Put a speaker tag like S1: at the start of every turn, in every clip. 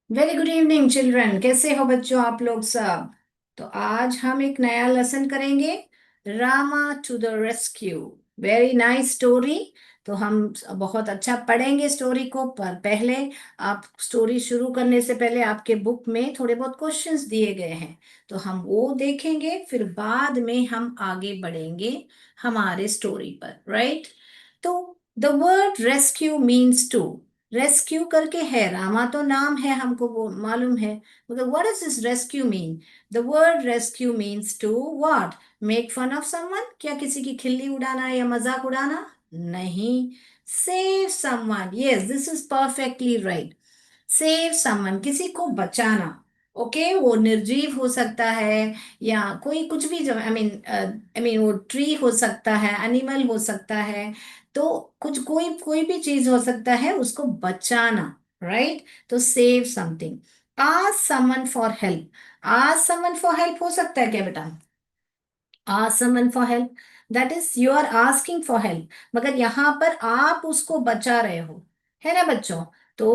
S1: Very good evening children. कैसे हो बच्चों आप लोग सब। तो आज हम एक नया लेसन करेंगे, Rama to the rescue. Very nice story. तो हम बहुत अच्छा पढ़ेंगे स्टोरी को, पर पहले आप स्टोरी शुरू करने से पहले आपके बुक में थोड़े बहुत क्वेश्चंस दिए गए हैं, तो हम वो देखेंगे, फिर बाद में हम आगे बढ़ेंगे हमारे स्टोरी पर, राइट। तो the word rescue means to, rescue करके है, रामा तो नाम है, हमको वो मालूम है, मगर what is this rescue mean. The word rescue means to what, make fun of someone, क्या किसी की खिल्ली उड़ाना या मजाक उड़ाना, नहीं। Save someone, yes this is perfectly right. Save someone, किसी को बचाना। ओके, वो निर्जीव हो सकता है या कोई कुछ भी, जो आई मीन वो ट्री हो सकता है, एनिमल हो सकता है, तो कुछ कोई भी चीज हो सकता है, उसको बचाना, राइट। तो save something. Ask someone for help, ask someone for help हो सकता है क्या बेटा। ask someone for help, that is you are asking for help, मगर यहाँ पर आप उसको बचा रहे हो, है ना बच्चों। तो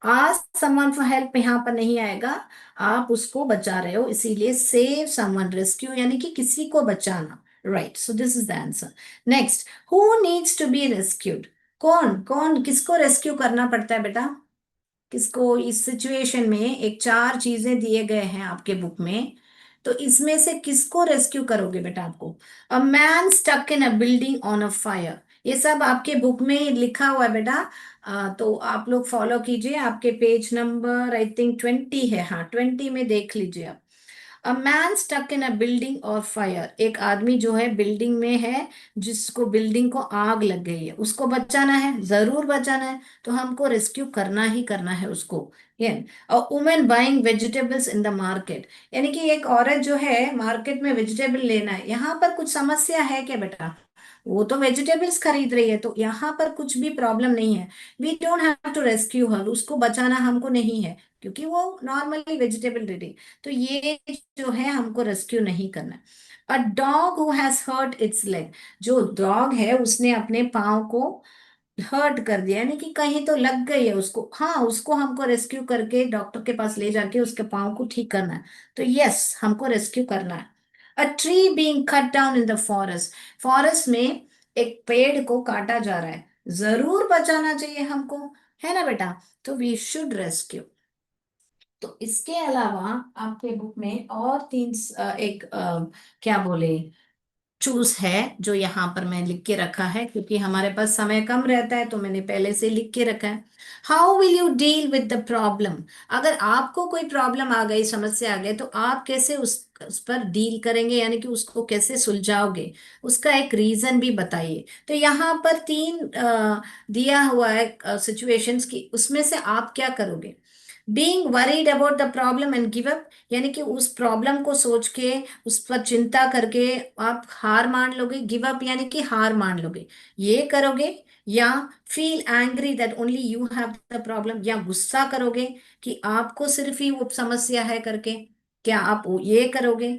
S1: ask someone for help यहाँ पर नहीं आएगा, आप उसको बचा रहे हो, इसीलिए save someone, rescue यानी कि किसी को बचाना, right. So this is the answer. Next, who needs to be rescued, कौन कौन किसको रेस्क्यू करना पड़ता है बेटा, किसको इस सिचुएशन में। एक चार चीजें दिए गए हैं आपके बुक में, तो इसमें से किसको रेस्क्यू करोगे बेटा आपको। A man stuck in a building on a fire, ये सब आपके बुक में लिखा हुआ है बेटा। तो आप लोग फॉलो कीजिए, आपके पेज नंबर आई थिंक 20 है, हाँ 20 में देख लीजिए आप। A man stuck in a building और फायर, एक आदमी जो है बिल्डिंग में है, जिसको बिल्डिंग को आग लग गई है, उसको बचाना है, जरूर बचाना है, तो हमको रेस्क्यू करना ही करना है उसको। ये a women buying vegetables in the market, यानी कि एक औरत जो है मार्केट में वेजिटेबल लेना है, यहाँ पर कुछ समस्या है क्या बेटा। वो तो वेजिटेबल्स खरीद रही है, तो यहाँ पर कुछ भी प्रॉब्लम नहीं है। We don't have to rescue her, उसको बचाना हमको नहीं है, क्योंकि वो नॉर्मली वेजिटेबल ले रही। तो ये जो है हमको रेस्क्यू नहीं करना। A dog who has hurt its leg, जो डॉग है उसने अपने पाँव को हर्ट कर दिया, यानी कि कहीं तो लग गई है उसको, हाँ उसको हमको रेस्क्यू करके डॉक्टर के पास ले जाके उसके पाँव को ठीक करना है। तो यस हमको रेस्क्यू करना है। A tree being cut down in the forest, forest में एक पेड़ को काटा जा रहा है, जरूर बचाना चाहिए हमको, है ना बेटा। तो वी शुड रेस्क्यू। तो इसके अलावा आपके बुक में और तीन एक क्या बोले चूज है, जो यहाँ पर मैं लिख के रखा है, क्योंकि हमारे पास समय कम रहता है, तो मैंने पहले से लिख के रखा है। How will you deal with the problem, अगर आपको कोई प्रॉब्लम आ गई, समस्या आ गई, तो आप कैसे उस पर डील करेंगे, यानी कि उसको कैसे सुलझाओगे, उसका एक रीजन भी बताइए। तो यहाँ पर तीन दिया हुआ है सिचुएशंस की, उसमें से आप क्या करोगे। Being worried about the problem and give up, यानी कि उस प्रॉब्लम को सोच के, उस पर चिंता करके आप हार मान लोगे, गिव अप यानी कि हार मान लोगे, ये करोगे। या feel angry that only you have the problem, या गुस्सा करोगे कि आपको सिर्फ ही वो समस्या है करके, क्या आप ये करोगे।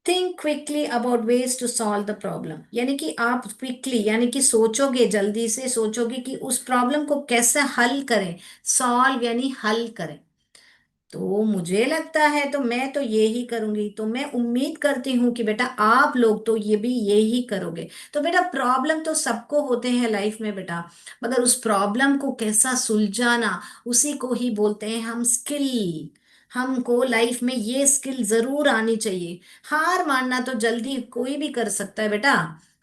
S1: Think quickly about ways to solve the problem, यानी कि आप क्विकली यानी कि सोचोगे, जल्दी से सोचोगे कि उस प्रॉब्लम को कैसे हल करें, सॉल्व यानी हल करें। तो मुझे लगता है, तो मैं तो ये ही करूंगी, तो मैं उम्मीद करती हूँ कि बेटा आप लोग तो ये भी ये ही करोगे। तो बेटा प्रॉब्लम तो सबको होते हैं लाइफ में बेटा, मगर उस प्रॉब्लम को कैसा सुलझाना, उसी को ही बोलते हैं हम स्किल। हमको लाइफ में ये स्किल जरूर आनी चाहिए। हार मानना तो जल्दी कोई भी कर सकता है बेटा,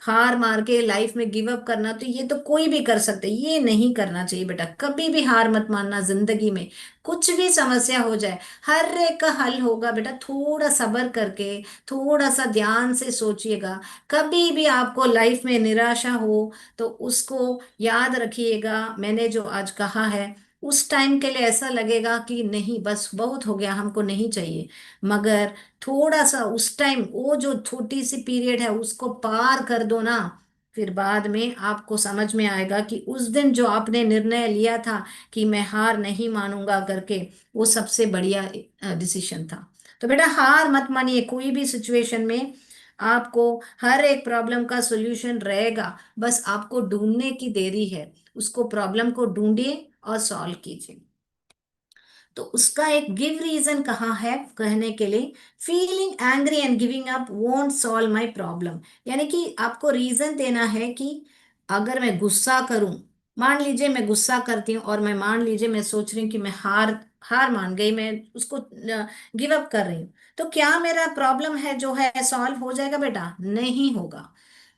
S1: हार मार के लाइफ में गिव अप करना तो ये तो कोई भी कर सकता है, ये नहीं करना चाहिए बेटा, कभी भी हार मत मानना जिंदगी में। कुछ भी समस्या हो जाए, हर एक का हल होगा बेटा, थोड़ा सब्र करके, थोड़ा सा ध्यान से सोचिएगा। कभी भी आपको लाइफ में निराशा हो, तो उसको याद रखिएगा, मैंने जो आज कहा है, उस टाइम के लिए ऐसा लगेगा कि नहीं बस बहुत हो गया, हमको नहीं चाहिए, मगर थोड़ा सा उस टाइम, वो जो छोटी सी पीरियड है उसको पार कर दो ना, फिर बाद में आपको समझ में आएगा कि उस दिन जो आपने निर्णय लिया था कि मैं हार नहीं मानूंगा करके, वो सबसे बढ़िया डिसीजन था। तो बेटा हार मत मानिए, कोई भी सिचुएशन में आपको हर एक प्रॉब्लम का सॉल्यूशन रहेगा, बस आपको ढूंढने की देरी है, उसको प्रॉब्लम को ढूंढिए और सॉल्व कीजिए। तो उसका एक गिव रीजन कहाँ है कहने के लिए, feeling angry and giving up won't solve my problem. यानी कि आपको रीजन देना है कि अगर मैं गुस्सा करूं, मान लीजिए मैं गुस्सा करती हूँ और मैं मान लीजिए मैं सोच रही हूँ कि मैं हार हार मान गई, मैं उसको गिव अप कर रही हूँ, तो क्या मेरा प्रॉब्लम है जो है सॉल्व हो जाएगा बेटा? नहीं होगा।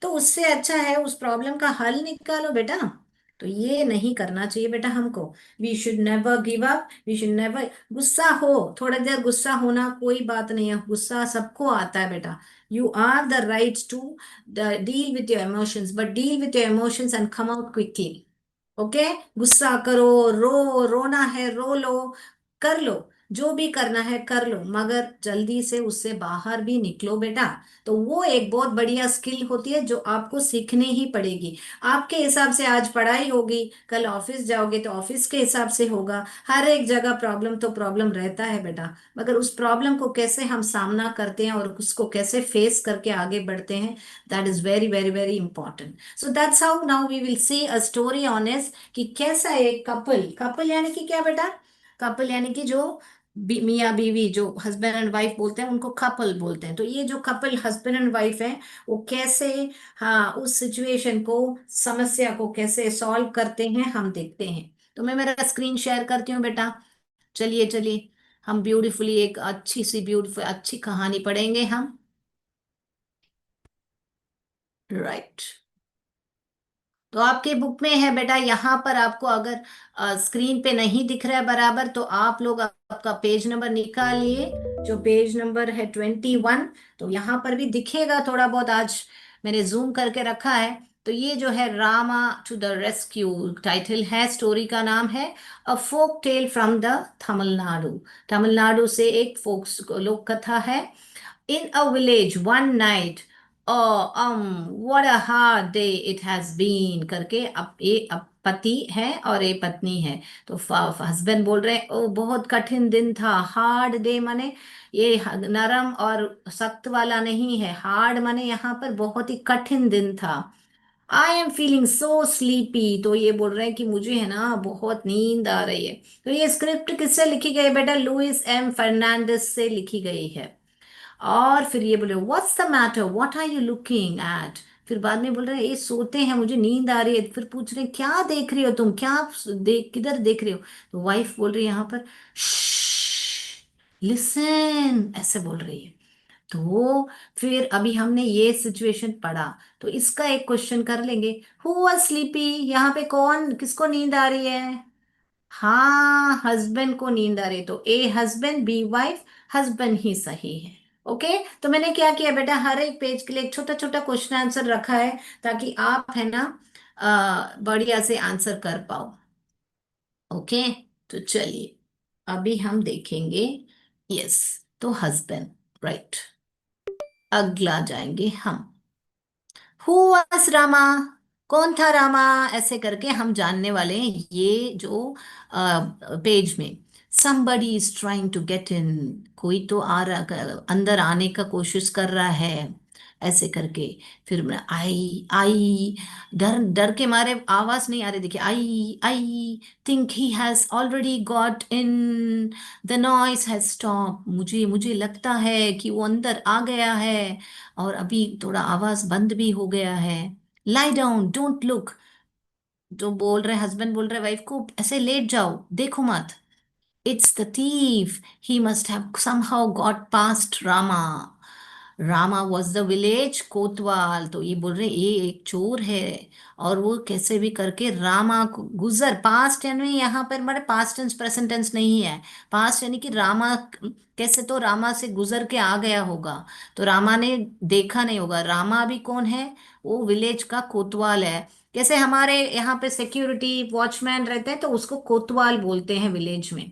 S1: तो उससे अच्छा है उस प्रॉब्लम का हल निकालो बेटा। तो ये नहीं करना चाहिए बेटा हमको। We should never give up, we should never, गुस्सा हो, थोड़ा देर गुस्सा होना कोई बात नहीं है, गुस्सा सबको आता है बेटा। You are the right to deal with your emotions, but deal with your emotions and come out quickly. Okay, गुस्सा करो, रोना है रो लो, कर लो, जो भी करना है कर लो, मगर जल्दी से उससे बाहर भी निकलो बेटा। तो वो एक बहुत बढ़िया स्किल होती है जो आपको सीखनी ही पड़ेगी। आपके हिसाब से आज पढ़ाई होगी, कल ऑफिस जाओगे तो ऑफिस के हिसाब से होगा। हर एक जगह प्रॉब्लम तो प्रॉब्लम रहता है बेटा, मगर उस प्रॉब्लम को कैसे हम सामना करते हैं और उसको कैसे फेस करके आगे बढ़ते हैं, that is very very very important. So that's how now we will see a story on इस, कि कैसा एक कपल, कपल यानी कि क्या बेटा? कपल यानी कि जो मियाँ बीवी, जो हस्बैंड एंड वाइफ बोलते हैं उनको कपल बोलते हैं। तो ये जो कपल हस्बैंड एंड वाइफ है वो कैसे, हाँ, उस सिचुएशन को, समस्या को कैसे सॉल्व करते हैं हम देखते हैं। तो मैं मेरा स्क्रीन शेयर करती हूँ बेटा। चलिए चलिए, हम ब्यूटीफुली एक अच्छी सी ब्यूटीफुल अच्छी कहानी पढ़ेंगे हम। राइट, तो आपके बुक में है बेटा, यहाँ पर आपको अगर स्क्रीन पे नहीं दिख रहा है बराबर, तो आप लोग आपका पेज नंबर निकालिए, जो पेज नंबर है 21। तो यहाँ पर भी दिखेगा थोड़ा बहुत, आज मैंने जूम करके रखा है। तो ये जो है Rama to the rescue title है, स्टोरी का नाम है a folk tale from the Tamil Nadu. Tamil Nadu से एक फोक लोक कथा है। In a village one night, oh what a hard day it has been करके, अब पति है और एक पत्नी है। तो हस्बैंड बोल रहे हैं, ओ बहुत कठिन दिन था। हार्ड डे माने ये नरम और सख्त वाला नहीं है, हार्ड माने यहाँ पर बहुत ही कठिन दिन था। I am feeling so sleepy, तो ये बोल रहे हैं कि मुझे है ना बहुत नींद आ रही है। तो ये स्क्रिप्ट किससे लिखी गई है बेटा? लुइस एम फर्नांडिस से लिखी गई है। और फिर ये बोले what's the matter, what are you looking at. फिर बाद में बोल रहे हैं ये सोते हैं, मुझे नींद आ रही है। फिर पूछ रहे हैं क्या देख रही हो तुम, क्या देख, किधर देख रही हो? तो वाइफ बोल रही है यहाँ पर, लिसन, ऐसे बोल रही है। तो फिर अभी हमने ये सिचुएशन पढ़ा, तो इसका एक क्वेश्चन कर लेंगे। हु वाज स्लीपी, यहाँ पे कौन, किसको नींद आ रही है? हाँ, हस्बैंड को नींद आ रही। तो A husband, B wife, husband ही सही है। ओके, तो मैंने क्या किया बेटा, हर एक पेज के लिए एक छोटा छोटा क्वेश्चन आंसर रखा है, ताकि आप है ना बढ़िया से आंसर कर पाओ। ओके, तो चलिए अभी हम देखेंगे। यस, तो हस्बैंड, राइट, अगला जाएंगे हम। हु वाज रामा, कौन था रामा, ऐसे करके हम जानने वाले हैं ये जो पेज में। somebody is trying to get in, कोई तो आ रहा, अंदर आने का कोशिश कर रहा है, ऐसे करके। फिर मैं आई आई, डर डर के मारे आवाज नहीं आ रही, देखिए, I think he has already got in, the noise has stop, मुझे मुझे लगता है कि वो अंदर आ गया है और अभी थोड़ा आवाज बंद भी हो गया है। लाई डाउन, डोंट लुक, जो बोल रहे हस्बैंड बोल रहे वाइफ को, ऐसे लेट जाओ, देखो मत। It's the thief, he must have somehow got past Rama. Rama was the village कोतवाल, तो ये बोल रहे ये एक चोर है, और वो कैसे भी करके रामा को गुजर, पास्ट यानी यहाँ पर हमारे पास्ट टेंस प्रेजेंट टेंस नहीं है, पास्ट यानी कि रामा कैसे तो रामा से गुजर के आ गया होगा। तो रामा ने देखा नहीं होगा। रामा अभी कौन है? वो विलेज का कोतवाल है। जैसे हमारे यहाँ पे सिक्योरिटी वॉचमैन रहते हैं तो उसको कोतवाल बोलते हैं विलेज में।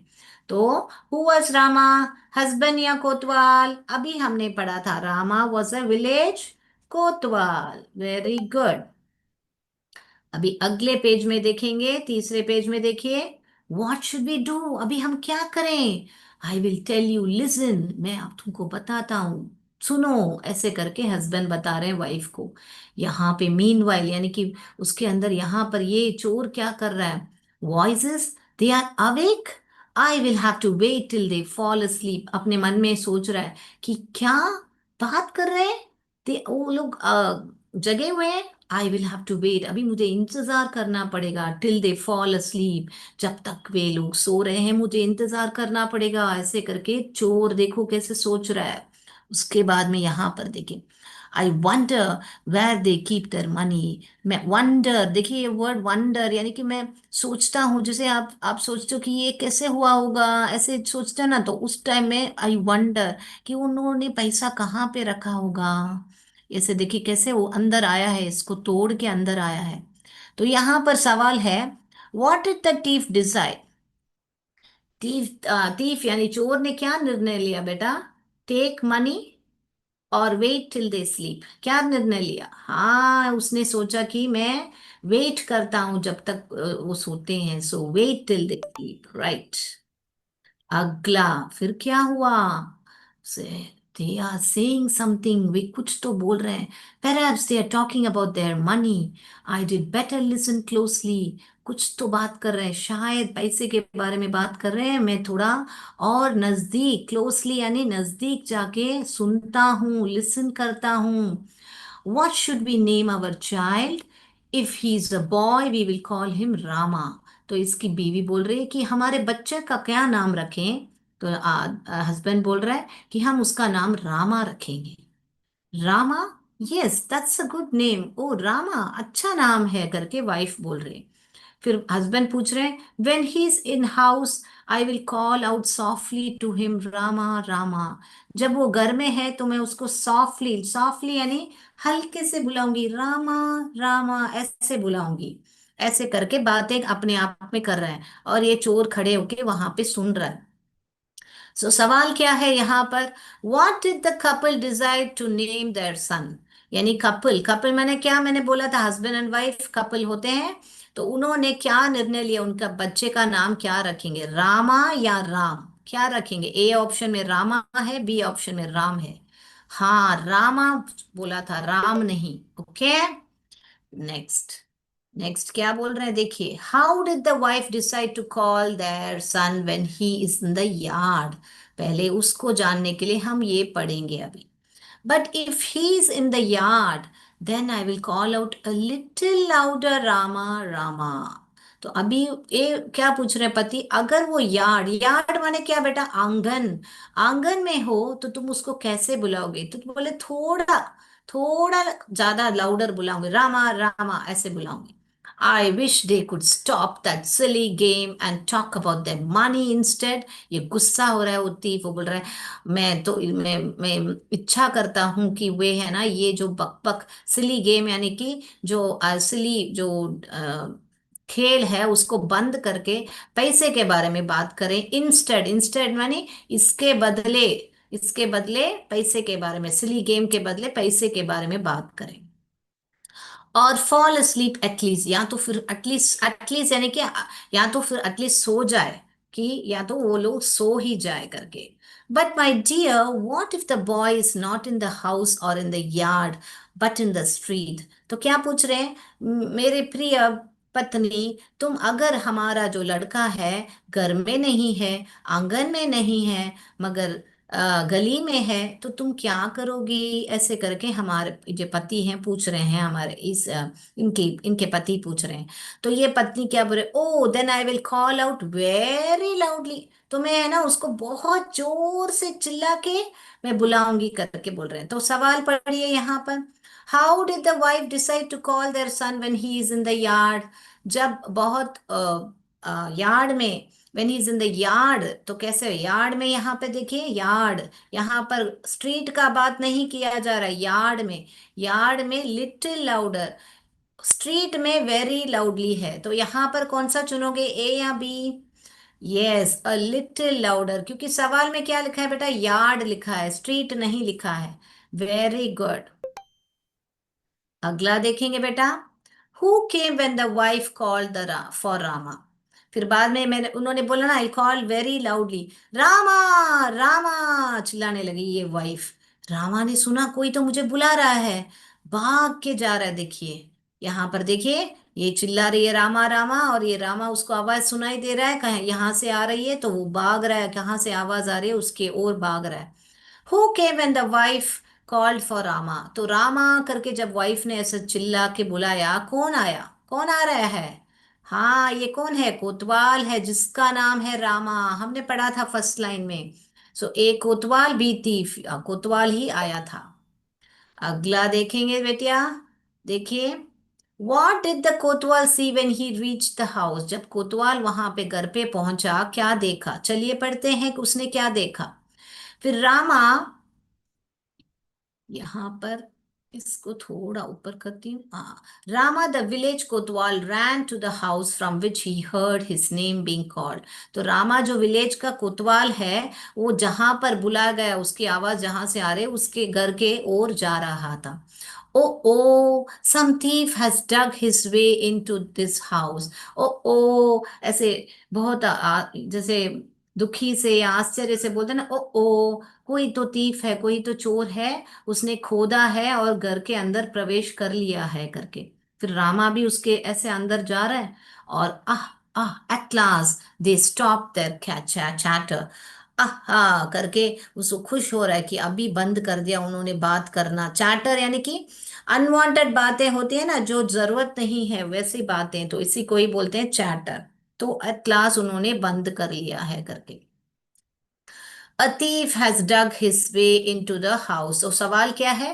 S1: तो हु वाज रामा, हस्बैंड या कोतवाल? अभी हमने पढ़ा था Rama was a village Kotwal. Very good. अभी अगले पेज में देखेंगे, तीसरे पेज में देखिए, व्हाट शुड वी डू, अभी हम क्या करें? I will tell you, listen, मैं अब तुमको बताता हूँ, सुनो, ऐसे करके हस्बैंड बता रहे हैं वाइफ को। यहाँ पे मीनवाइल यानी कि उसके अंदर यहाँ पर ये चोर क्या कर रहा है? Voices, they are awake, I will have to wait till they fall asleep, अपने मन में सोच रहा है कि क्या बात कर रहे हैं, वो लोग जगे हुए हैं। I will have to wait, अभी मुझे इंतजार करना पड़ेगा, टिल दे फॉल asleep, जब तक वे लोग सो रहे हैं मुझे इंतजार करना पड़ेगा, ऐसे करके चोर देखो कैसे सोच रहा है। उसके बाद में यहाँ पर देखिए, I wonder where they keep their money. मैं वंडर, देखिए ये वर्ड वंडर यानी कि मैं सोचता हूँ, जैसे आप सोचते हो कि ये कैसे हुआ होगा, ऐसे सोचते हैं ना, तो उस टाइम में आई वंडर कि उन्होंने पैसा कहाँ पे रखा होगा। ऐसे देखिए कैसे वो अंदर आया है, इसको तोड़ के अंदर आया है। तो यहाँ पर सवाल है, what did the thief decide. Thief यानी चोर ने क्या निर्णय लिया बेटा, टेक मनी और वेट टिल दे स्लीप, क्या निर्णय लिया। हाँ, उसने सोचा कि मैं वेट करता हूं जब तक वो सोते हैं, so wait till they sleep, right. अगला फिर क्या हुआ, say they are saying something, वे कुछ तो बोल रहे हैं। Perhaps they are talking about their money. I did better listen closely. कुछ तो बात कर रहे हैं, शायद पैसे के बारे में बात कर रहे हैं, मैं थोड़ा और नजदीक, क्लोजली यानी नजदीक जाके सुनता हूँ, लिसन करता हूँ। What should we name our child? If he's a boy, we will call him Rama. तो इसकी बीवी बोल रही है कि हमारे बच्चे का क्या नाम रखें। तो हस्बैंड बोल रहा है कि हम उसका नाम रामा रखेंगे। Rama, yes that's a good name, oh Rama अच्छा नाम है करके वाइफ बोल रही है। फिर हस्बैंड पूछ रहे हैं, when he is in house I will call out softly to him Rama Rama. जब वो घर में है तो मैं उसको सॉफ्टली, सॉफ्टली यानी हल्के से बुलाऊंगी, रामा रामा ऐसे बुलाऊंगी। ऐसे करके बातें अपने आप में कर रहे हैं, और ये चोर खड़े होके वहां पे सुन रहा है। सो सवाल क्या है यहाँ पर, what did the couple decide to name their son. यानी कपल, कपल मैंने क्या, मैंने बोला था हस्बैंड एंड वाइफ कपल होते हैं। तो उन्होंने क्या निर्णय लिया, उनका बच्चे का नाम क्या रखेंगे, रामा या राम, क्या रखेंगे। ए ऑप्शन में रामा है, बी ऑप्शन में राम है। हाँ रामा बोला था, राम नहीं। Okay, next. नेक्स्ट क्या बोल रहे हैं देखिए, how did the wife decide to call their son when he is in the yard. पहले उसको जानने के लिए हम ये पढ़ेंगे अभी। But if he is in the yard then I will call out a little louder, Rama Rama. तो अभी ये क्या पूछ रहे हैं पति, अगर वो यार्ड, यार्ड माने क्या बेटा, आंगन, आंगन में हो तो तुम उसको कैसे बुलाओगे। तो तुम बोले थोड़ा, थोड़ा ज्यादा लाउडर बुलाऊंगे, रामा रामा ऐसे बुलाऊंगे। I wish they could stop that silly game and talk about that money instead. ये गुस्सा हो रहा है उती, वो बोल रहा है मैं इच्छा करता हूँ कि वे है ना ये जो बक बक सिली गेम यानी कि जो सिली जो खेल है उसको बंद करके पैसे के बारे में बात करें। इंस्टेड, इंस्टेड माने इसके बदले, इसके बदले पैसे के बारे में, सिली गेम के बदले पैसे के बारे में बात करें। और फॉल asleep एटलीस्ट, या तो फिर एटलीस्ट, एटलीस्ट यानी कि या तो फिर एटलीस्ट सो जाए, कि या तो वो लोग सो ही जाए करके। But my dear what if the boy is not in the house or in the yard but in the street. तो क्या पूछ रहे हैं, मेरे प्रिय पत्नी, तुम अगर हमारा जो लड़का है घर में नहीं है, आंगन में नहीं है, मगर गली में है, तो तुम क्या करोगी, ऐसे करके हमारे जो पति हैं पूछ रहे हैं, हमारे इस इनके इनके पति पूछ रहे हैं। तो ये पत्नी क्या बोले, oh then I will call out very loudly. तो मैं है ना उसको बहुत जोर से चिल्ला के मैं बुलाऊंगी करके बोल रहे हैं। तो सवाल पढ़िए यहाँ पर, how did the wife decide to call their son when he is in the yard. जब बहुत यार्ड में, when he is in the yard, तो कैसे यार्ड में, यहाँ पे देखिए यार्ड, यहाँ पर स्ट्रीट का बात नहीं किया जा रहा है, यार्ड में, यार्ड में लिटिल लाउडर, स्ट्रीट में वेरी लाउडली है। तो यहाँ पर कौन सा चुनोगे, ए या B. Yes a little louder, क्योंकि सवाल में क्या लिखा है बेटा, यार्ड लिखा है, स्ट्रीट नहीं लिखा है। Very good. अगला देखेंगे बेटा, who came when the wife called the for Rama. फिर बाद में मैंने, उन्होंने बोला ना, I call very loudly, Rama Rama चिल्लाने लगी ये वाइफ। रामा ने सुना कोई तो मुझे बुला रहा है, भाग के जा रहा है देखिए। यहाँ पर देखिए, ये चिल्ला रही है रामा रामा, और ये रामा उसको आवाज सुनाई दे रहा है, कहीं यहाँ से आ रही है तो वो भाग रहा है, कहाँ से आवाज आ रही है उसके ओर भाग रहा है। Who came when the wife called for Rama, तो रामा करके जब वाइफ ने ऐसे चिल्ला के बुलाया, कौन आया, कौन आ रहा है? हाँ, ये कौन है? कोतवाल है जिसका नाम है रामा, हमने पढ़ा था फर्स्ट लाइन में। सो एक कोतवाल भी थी, कोतवाल ही आया था। अगला देखेंगे बेटिया, देखिए, what did the kotwal see when he reach the house, जब कोतवाल वहां पे घर पे पहुंचा क्या देखा, चलिए पढ़ते हैं कि उसने क्या देखा। फिर रामा, यहाँ पर इसको थोड़ा ऊपर करती हूँ। Rama the village kotwal ran to the house from which he heard his name being called, तो रामा जो विलेज का कोतवाल है, वो जहां पर बुलाया गया, उसकी आवाज जहां से आ रही उसके घर के ओर जा रहा था। ओ ओ, सम thief has dug his way into this house। ओ ओ, ऐसे बहुत जैसे दुखी से या आश्चर्य से बोलते हैं ना, ओ ओ, कोई तो तीफ है, कोई तो चोर है, उसने खोदा है और घर के अंदर प्रवेश कर लिया है करके। फिर रामा भी उसके ऐसे अंदर जा रहा है, और ah ah, at last they stop their chatter, आहा करके उसको खुश हो रहा है कि अभी बंद कर दिया उन्होंने बात करना। चैटर यानी कि अनवांटेड बातें होती है ना, जो जरूरत नहीं है वैसी बातें, तो इसी को ही बोलते हैं चैटर। तो एट लास्ट उन्होंने बंद कर लिया है करके। A thief has dug his way into the house। तो सवाल क्या है?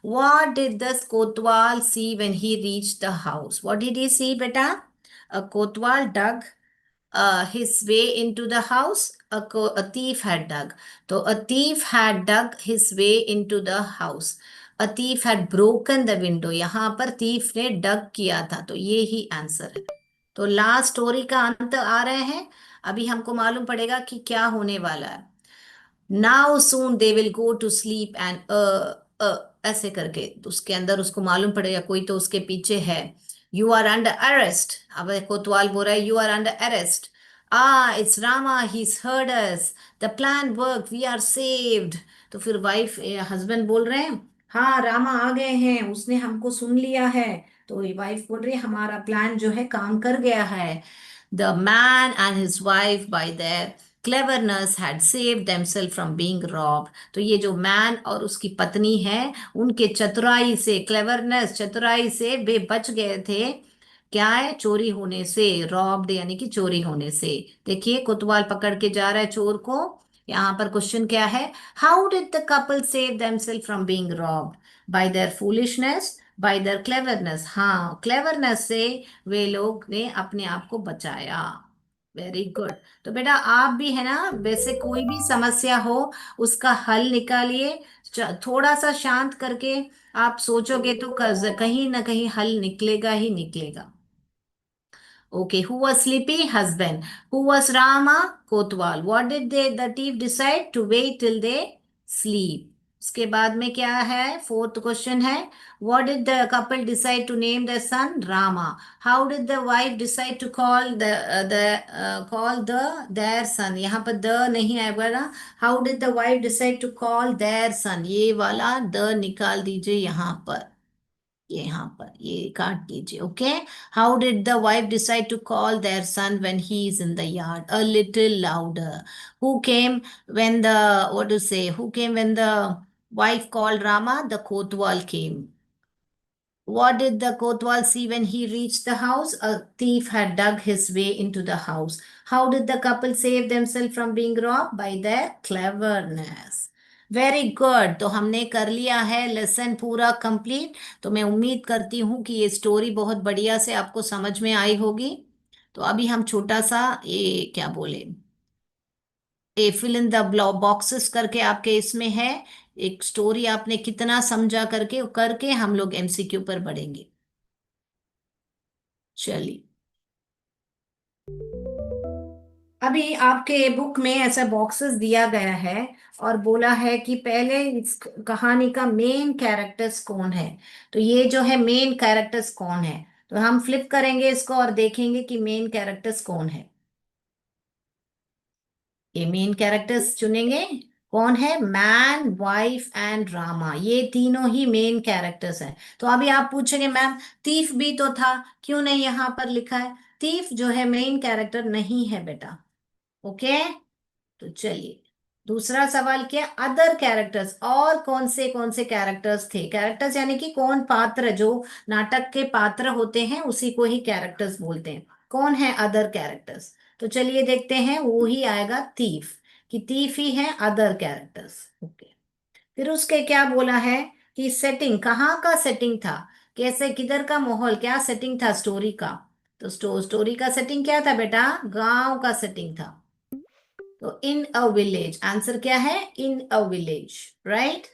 S1: What did the Kotwal see when he reached the house? What did he see, बेटा? A Kotwal dug his way into the house. A thief had dug। तो a thief had dug his way into the house। A thief had broken the window। यहाँ पर thief ने dug किया था, तो ये ही answer है। तो लास्ट स्टोरी का अंत आ रहे हैं, अभी हमको मालूम पड़ेगा कि क्या होने वाला है। Now soon they will go to sleep and ऐसे करके, तो उसके अंदर उसको मालूम पड़ेगा कोई तो उसके पीछे है। यू आर अंडर अरेस्ट, अब कोतवाल बोल रहा है you are under arrest. It's Rama, he heard us, the plan work, we are saved. तो फिर वाइफ हस्बैंड बोल रहे हैं, हाँ रामा आ गए हैं, उसने हमको सुन लिया है। तो वाइफ बोल रही है हमारा प्लान जो है काम कर गया है। The man and his wife by their cleverness had saved themselves from being robbed. तो ये जो मैन और उसकी पत्नी है, उनके चतुराई से, क्लेवरनेस चतुराई से वे बच गए थे, क्या है, चोरी होने से, रॉब्ड यानी कि चोरी होने से। देखिए कोतवाल पकड़ के जा रहा है चोर को। यहाँ पर क्वेश्चन क्या है? How did the couple save themselves from being robbed? By their foolishness, by their cleverness. हाँ, क्लेवरनेस से वे लोग ने अपने आप को बचाया। Very good. तो बेटा आप भी है ना, वैसे कोई भी समस्या हो उसका हल निकालिए, थोड़ा सा शांत करके आप सोचोगे तो कहीं ना कहीं हल निकलेगा ही निकलेगा। Okay, who was sleepy? Husband. Who was Rama? Kotwal. What did the thief decide? To wait till they sleep. उसके बाद में क्या है? फोर्थ क्वेश्चन है, what did the couple decide to name their son? Rama. How did the wife decide to call their son? यहाँ पर the नहीं आएगा ना। How did the wife decide to call their son? ये वाला the निकाल दीजिए यहाँ पर, ये यहाँ पर ये काट दीजिए। Okay, how did the wife decide to call their son when he is in the yard? A little louder. Who came when the, what to say, who came when the wife called Rama? The kotwal came. What did the Kotwal see when he reached the house? A thief had dug his way into the house. How did the couple save themselves from being robbed? By their cleverness. Very good. तो हमने कर लिया है lesson पूरा complete. तो मैं उम्मीद करती हूँ कि ये स्टोरी बहुत बढ़िया से आपको समझ में आई होगी। तो अभी हम छोटा सा ये क्या बोले, ये फिल इन द बॉक्सेस करके आपके इसमें है, एक स्टोरी आपने कितना समझा करके करके हम लोग एमसीक्यू पर बढ़ेंगे। चलिए, अभी आपके बुक में ऐसा बॉक्सेस दिया गया है, और बोला है कि पहले इस कहानी का मेन कैरेक्टर्स कौन है। तो ये जो है मेन कैरेक्टर्स कौन है, तो हम फ्लिप करेंगे इसको और देखेंगे कि मेन कैरेक्टर्स कौन है। ये मेन कैरेक्टर्स चुनेंगे, कौन है? मैन, वाइफ एंड रामा, ये तीनों ही मेन कैरेक्टर्स हैं। तो अभी आप पूछेंगे मैम थीफ भी तो था, क्यों नहीं यहाँ पर लिखा है? थीफ जो है मेन कैरेक्टर नहीं है बेटा। ओके, तो चलिए दूसरा सवाल क्या? अदर कैरेक्टर्स, और कौन से कैरेक्टर्स थे? कैरेक्टर्स यानी कि कौन पात्र, जो नाटक के पात्र होते हैं उसी को ही कैरेक्टर्स बोलते हैं। कौन है अदर कैरेक्टर्स? तो चलिए देखते हैं, वो ही आएगा थीफ, कि थीफ ही है अदर कैरेक्टर्स। ओके, फिर उसके क्या बोला है कि सेटिंग, कहाँ का सेटिंग था, कैसे, किधर का माहौल, क्या सेटिंग था स्टोरी का? तो स्टोरी का सेटिंग क्या था बेटा? गांव का सेटिंग था। तो इन अ विलेज, आंसर क्या है? इन अ विलेज, राइट।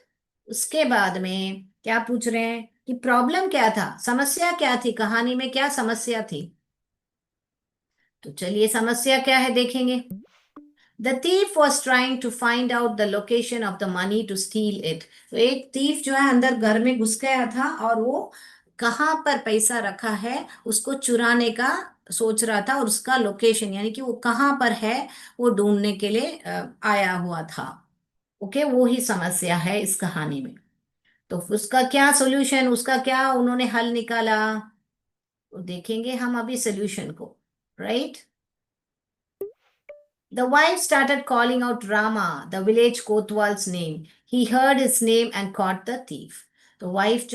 S1: उसके बाद में क्या पूछ रहे हैं कि प्रॉब्लम क्या था, समस्या क्या थी, कहानी में क्या समस्या थी? तो चलिए समस्या क्या है देखेंगे। The thief was trying to find out the location of the money to steal it. तो एक थीफ जो है अंदर घर में घुस गया था और वो कहाँ पर पैसा रखा है उसको चुराने का सोच रहा था, और उसका लोकेशन यानी कि वो कहाँ पर है वो ढूंढने के लिए आया हुआ था। ओके, वो ही समस्या है इस कहानी में। तो उसका क्या सोल्यूशन, उसका क्या उन्होंने हल निकाला? तो देखेंगे हम अभी सोल्यूशन को, right. The wife started calling out Rama, the village Kotwal's name. He heard his name and caught the thief. तो वाइफ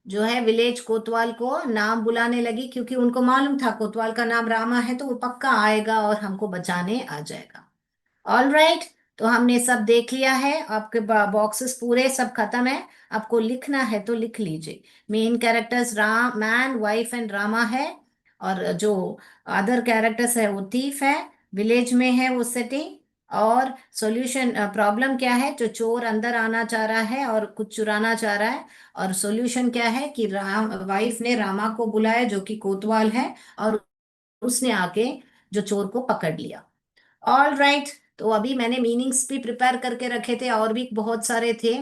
S1: जो है विलेज कोतवाल को नाम बुलाने लगी, क्योंकि उनको मालूम था कोतवाल का नाम रामा है, तो वो पक्का आएगा और हमको बचाने आ जाएगा। ऑल राइट, तो हमने सब देख लिया है, आपके बॉक्सेस पूरे सब खत्म है। आपको लिखना है तो लिख लीजिए। Main characters Ram, man, wife and Rama है, और जो अदर कैरेक्टर्स है वो थीफ है, विलेज में है वो सेटिंग, और सॉल्यूशन, प्रॉब्लम क्या है, जो चोर अंदर आना चाह रहा है और कुछ चुराना चाह रहा है, और सॉल्यूशन क्या है कि राम, वाइफ ने रामा को बुलाया जो कि कोतवाल है, और उसने आके जो चोर को पकड़ लिया। ऑल राइट, तो अभी मैंने मीनिंग्स भी प्रिपेयर करके रखे थे, और भी बहुत सारे थे,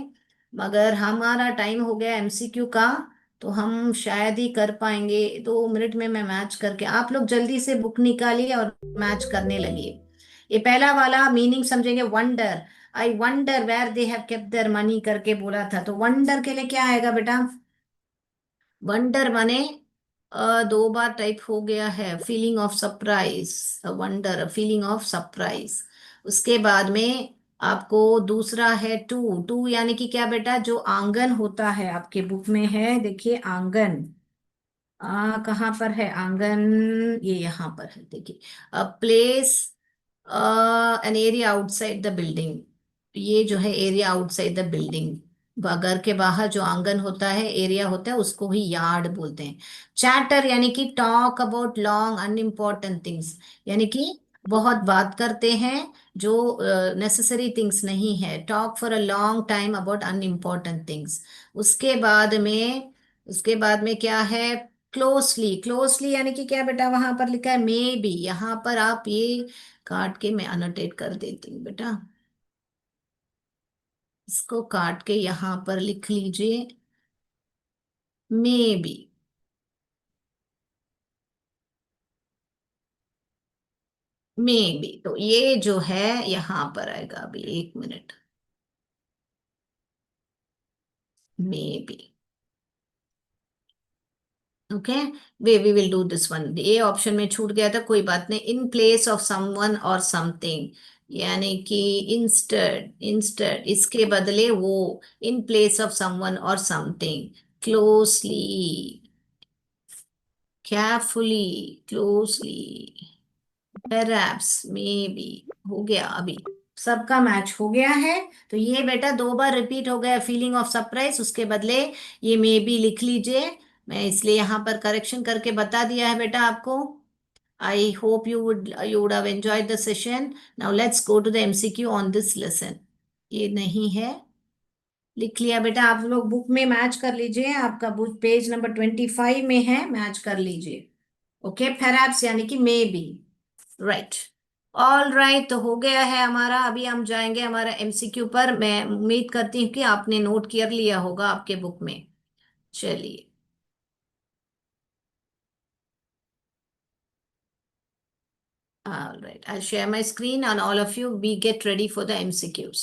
S1: मगर हमारा टाइम हो गया एमसीक्यू का, तो हम शायद ही कर पाएंगे। 2 मिनट में मैं मैच करके, आप लोग जल्दी से बुक निकालिए और मैच करने लगिए। ये पहला वाला मीनिंग समझेंगे, wonder. I wonder where they have kept their money करके बोला था, तो वंडर के लिए क्या आएगा बेटा? वंडर माने 2 बार टाइप हो गया है, feeling of surprise, wonder, feeling of surprise. उसके बाद में आपको दूसरा है टू, टू यानी कि क्या बेटा? जो आंगन होता है, आपके बुक में है देखिए आंगन, कहाँ पर है आंगन? ये यहाँ पर है देखिए, a place, an area outside the building. ये जो है एरिया आउटसाइड द बिल्डिंग, घर के बाहर जो आंगन होता है, एरिया होता है, उसको ही यार्ड बोलते हैं। चैटर यानी कि talk about long unimportant things, यानी कि बहुत बात करते हैं जो नेसेसरी थिंग्स नहीं है, talk for a long time about unimportant things. उसके बाद में उसके बाद में क्या है? क्लोजली, क्लोजली यानी कि क्या बेटा? वहां पर लिखा है मे बी, यहाँ पर आप ये काट के मैं अनोटेट कर देती हूँ बेटा, इसको काट के यहाँ पर लिख लीजिए, मे बी। मे बी, तो ये जो है यहाँ पर आएगा, अभी 1 minute, may be. Okay, way will do this one, ये ऑप्शन में छूट गया था, कोई बात नहीं। इन प्लेस ऑफ समवन और समथिंग, यानी कि इंस्टेड, इंस्टेड इसके बदले वो, इन प्लेस ऑफ समवन और something, closely, carefully, closely, perhaps, maybe, हो गया अभी, सबका मैच हो गया है। तो ये बेटा 2 बार रिपीट हो गया फीलिंग ऑफ सरप्राइज, उसके बदले ये मे बी लिख लीजिए, मैं इसलिए यहाँ पर करेक्शन करके बता दिया है बेटा आपको। I hope you would have enjoyed the session. Now let's go to the MCQ on this lesson. ये नहीं है, लिख लिया बेटा, आप लोग बुक में मैच कर लीजिए, आपका बुक पेज नंबर 25 में है, मैच कर लीजिए। ओके, perhaps यानी कि may be, right. All right, तो हो गया है हमारा, अभी हम जाएंगे हमारा एमसीक्यू पर। मैं उम्मीद करती हूँ कि आपने नोट कर लिया होगा आपके बुक में। चलिए, all right, I'll share my screen and all of you we get ready for the MCQs.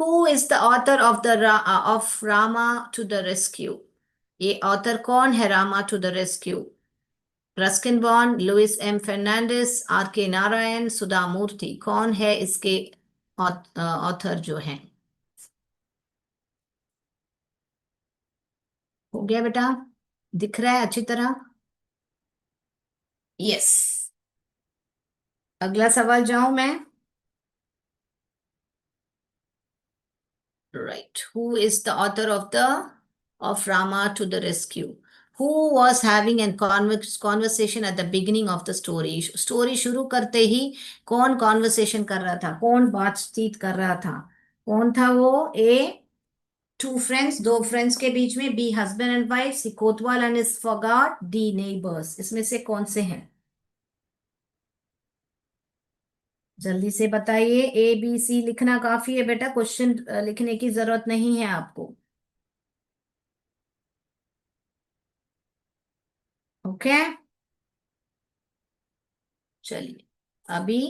S1: Who is the author of the of Rama to the rescue? ये ऑथर कौन है Rama to the rescue? Ruskin Bond, Louis M Fernandes, R K Narayan, सुधा मूर्ति, कौन है इसके author जो हैं? हो गया बेटा? दिख रहा है अच्छी तरह? यस। अगला सवाल जाऊं मैं? Right. Who is the author of the of Rama to the rescue? Who was having a conversation at the beginning of the story? Story शुरू करते ही कौन कॉन्वर्सेशन कर रहा था, कौन बातचीत कर रहा था? कौन था वो? ए, टू फ्रेंड्स, दो फ्रेंड्स के बीच में। B, husband and wife. C, kotwal and his फॉगाट। D, neighbours. इसमें से कौन से हैं? जल्दी से बताइए। ए बी सी लिखना काफी है बेटा, क्वेश्चन लिखने की जरूरत नहीं है आपको। ओके, चलिए। अभी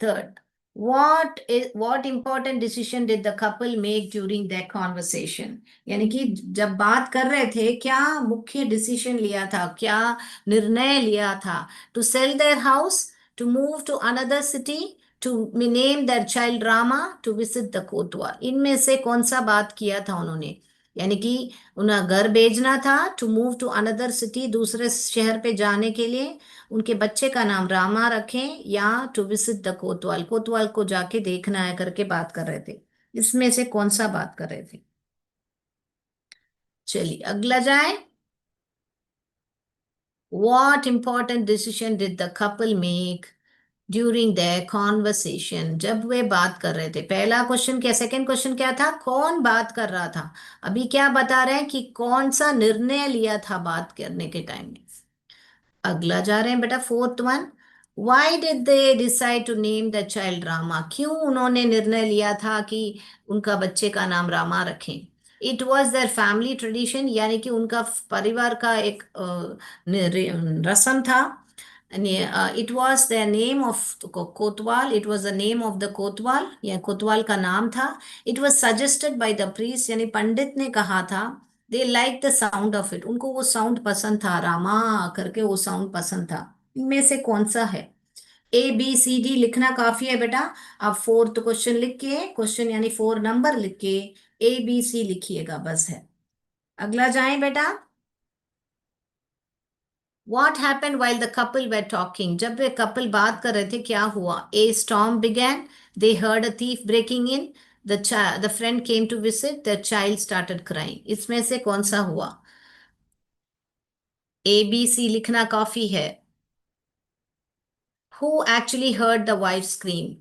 S1: third, what important decision did the couple make during their conversation? यानी कि जब बात कर रहे थे, क्या मुख्य डिसीजन लिया था, क्या निर्णय लिया था? To sell their house, to move to another city, to name their child Rama, to visit the Kotwa. इनमें से कौन सा बात किया था उन्होंने? यानी कि उन्हें घर भेजना था, to move to another city, दूसरे शहर पे जाने के लिए, उनके बच्चे का नाम रामा रखें, या टू विजिट द कोतवाल, कोतवाल को जाके देखना है करके बात कर रहे थे। इसमें से कौन सा बात कर रहे थे? चलिए अगला जाए। What important decision did the couple make during their conversation? जब वे बात कर रहे थे। पहला क्वेश्चन क्या, सेकंड क्वेश्चन क्या था? कौन बात कर रहा था? अभी क्या बता रहे हैं कि कौन सा निर्णय लिया था बात करने के टाइम में। अगला जा रहे हैं बेटा, fourth one. Why did they decide to name the child Rama? क्यों उन्होंने निर्णय लिया था कि उनका बच्चे का नाम रामा रखें? It was their family tradition, यानी कि उनका परिवार का एक रस्म था। It was the name of kotwal, it was the name of the kotwal, या कोतवाल का नाम था। It was suggested by the priest, यानी पंडित ने कहा था। They like the sound of it, उनको वो साउंड पसंद था, रामा करके वो साउंड पसंद था। इनमें से कौन सा है? ए बी सी डी लिखना काफी है बेटा। आप फोर्थ क्वेश्चन लिख के, क्वेश्चन यानी फोर नंबर लिख के ए बी सी लिखिएगा, बस है। अगला जाएं बेटा। What happened while the couple were talking? जब वे कपल बात कर रहे थे क्या हुआ? A storm began. They heard a thief breaking in. The friend came to visit. The child started crying. इसमें से कौन सा हुआ? ए बी सी लिखना काफी है। Who actually heard the wife scream?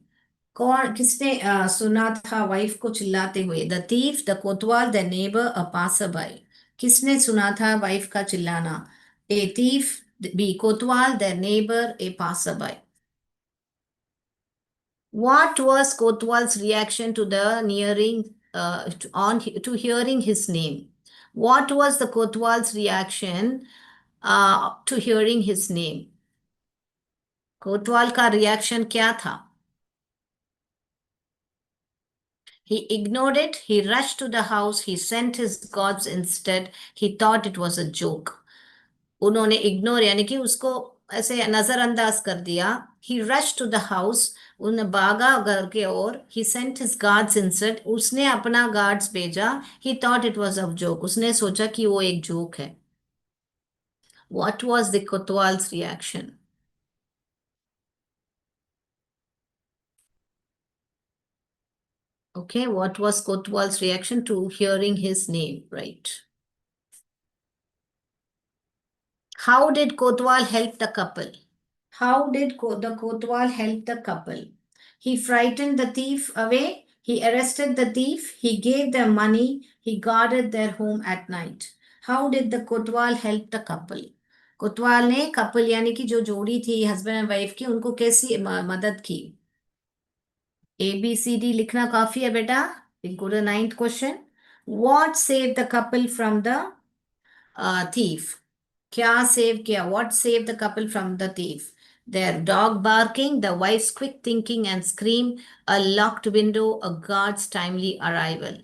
S1: कौन, किसने सुना था वाइफ को चिल्लाते हुए? The thief, the Kotwal, the neighbour, a passer by. किसने सुना था वाइफ का चिल्लाना? A thief, B Kotwal, the neighbour, A passer by. What was Kotwal's reaction to the nearing to hearing his name? What was the Kotwal's reaction to hearing his name? कोतवाल का reaction क्या था? He ignored it. He rushed to the house. He sent his gods instead. He thought it was a joke. उन्होंने ignore यानी कि उसको ऐसे नजरअंदाज कर दिया। He rush to the house, उन भागा घर के ओर। He sent his guards instead, उसने अपना गार्ड्स भेजा। He thought it was a joke, उसने सोचा कि वो एक जोक है। What was the kotwal's reaction? Okay, what was kotwal's reaction to hearing his name? Right. How did kotwal help the couple? How did the Kotwal help the couple? He frightened the thief away. He arrested the thief. He gave them money. He guarded their home at night. How did the Kotwal help the couple? कोतवाल ने couple यानी कि जो जोड़ी थी husband and wife की, उनको कैसी मदद की? ए बी सी डी लिखना काफी है बेटा। Go to ninth question. What save the couple from the thief? क्या सेव किया? What save the couple from the thief? Their dog barking, the wife's quick thinking and scream, a locked window, a guard's timely arrival.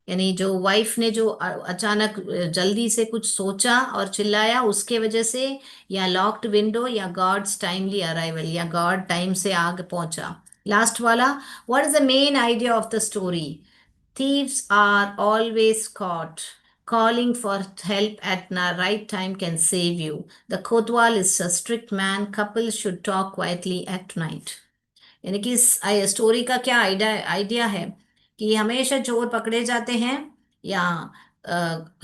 S1: यानी जो wife ने जो अचानक जल्दी से कुछ सोचा और चिल्लाया उसके वजह से, या लॉक्ड विंडो, या गॉड्स टाइमली अराइवल, या गॉड टाइम से आग पहुंचा। लास्ट वाला, what is the main idea of the story? Thieves are always caught. Calling for help at the right time can save you. The Kotwal is a strict man. Couples should talk quietly at night. यानी कि इस story का क्या idea idea है कि हमेशा चोर पकड़े जाते हैं, या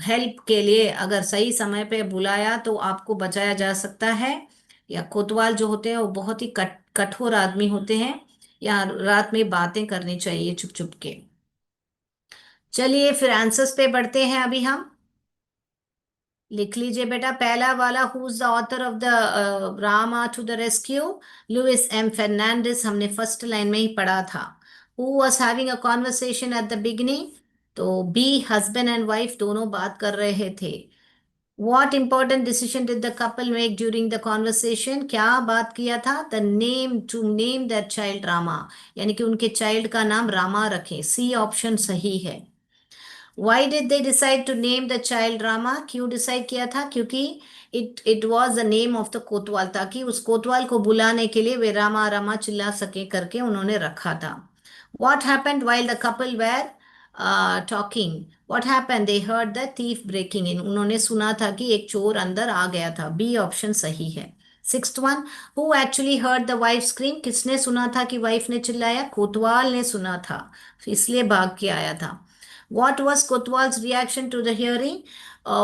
S1: हेल्प के लिए अगर सही समय पे बुलाया तो आपको बचाया जा सकता है, या कोतवाल जो होते हैं वो बहुत ही कठोर आदमी होते हैं, या रात में बातें करनी चाहिए चुप चुप के। चलिए फिर आंसर्स पे बढ़ते हैं अभी हम। लिख लीजिए बेटा, पहला वाला, who is the author of the Rama to the rescue? Luis M Fernandes, हमने फर्स्ट लाइन में ही पढ़ा था। Who was having a conversation at the beginning? तो बी, हस्बैंड एंड वाइफ दोनों बात कर रहे थे। What important decision did the couple make during the conversation? क्या बात किया था? The name, to name their child Rama, यानी कि उनके चाइल्ड का नाम रामा रखें। सी ऑप्शन सही है। Why did they decide to name the child Rama? क्यों डिसाइड किया था? क्योंकि it was the name of the कोतवाल, ताकि उस कोतवाल को बुलाने के लिए वे रामा रामा चिल्ला सके करके उन्होंने रखा था। What happened while the couple were talking? What happened? They heard the thief breaking in. उन्होंने सुना था कि एक चोर अंदर आ गया था। बी ऑप्शन सही है। Sixth one, who actually heard the wife scream? किसने सुना था कि वाइफ ने चिल्लाया? कोतवाल ने सुना था, इसलिए भाग के आया था। What was Kotwal's reaction to the hearing?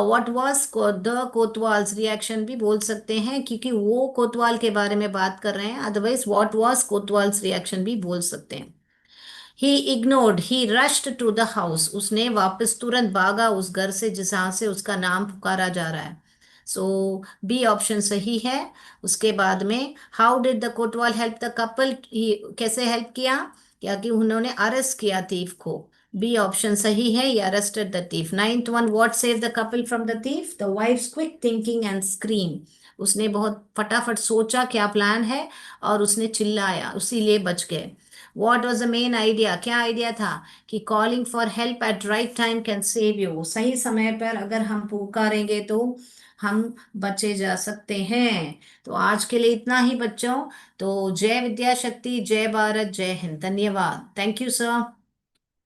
S1: What was the Kotwal's reaction भी बोल सकते हैं, क्योंकि वो कोतवाल के बारे में बात कर रहे हैं। Otherwise what was Kotwal's reaction भी बोल सकते हैं। He ignored, he rushed to the house. उसने वापस तुरंत भागा उस घर से जहाँ से उसका नाम पुकारा जा रहा है। सो बी ऑप्शन सही है। उसके बाद में, how did the Kotwal help the couple? कैसे हेल्प किया? क्या कि उन्होंने अरेस्ट किया थीफ को। बी ऑप्शन सही है, ये arrested the thief. Ninth one, what save the couple from the thief? The wife's quick thinking and scream. उसने बहुत फटाफट सोचा क्या प्लान है, और उसने चिल्लाया, उसीलिए बच गए। What was the main idea? क्या आइडिया था? कि calling for help at right time can save you. सही समय पर अगर हम पुकारेंगे तो हम बचे जा सकते हैं। तो आज के लिए इतना ही बच्चों। तो जय विद्या शक्ति, जय भारत, जय हिंद। धन्यवाद। Thank you sir.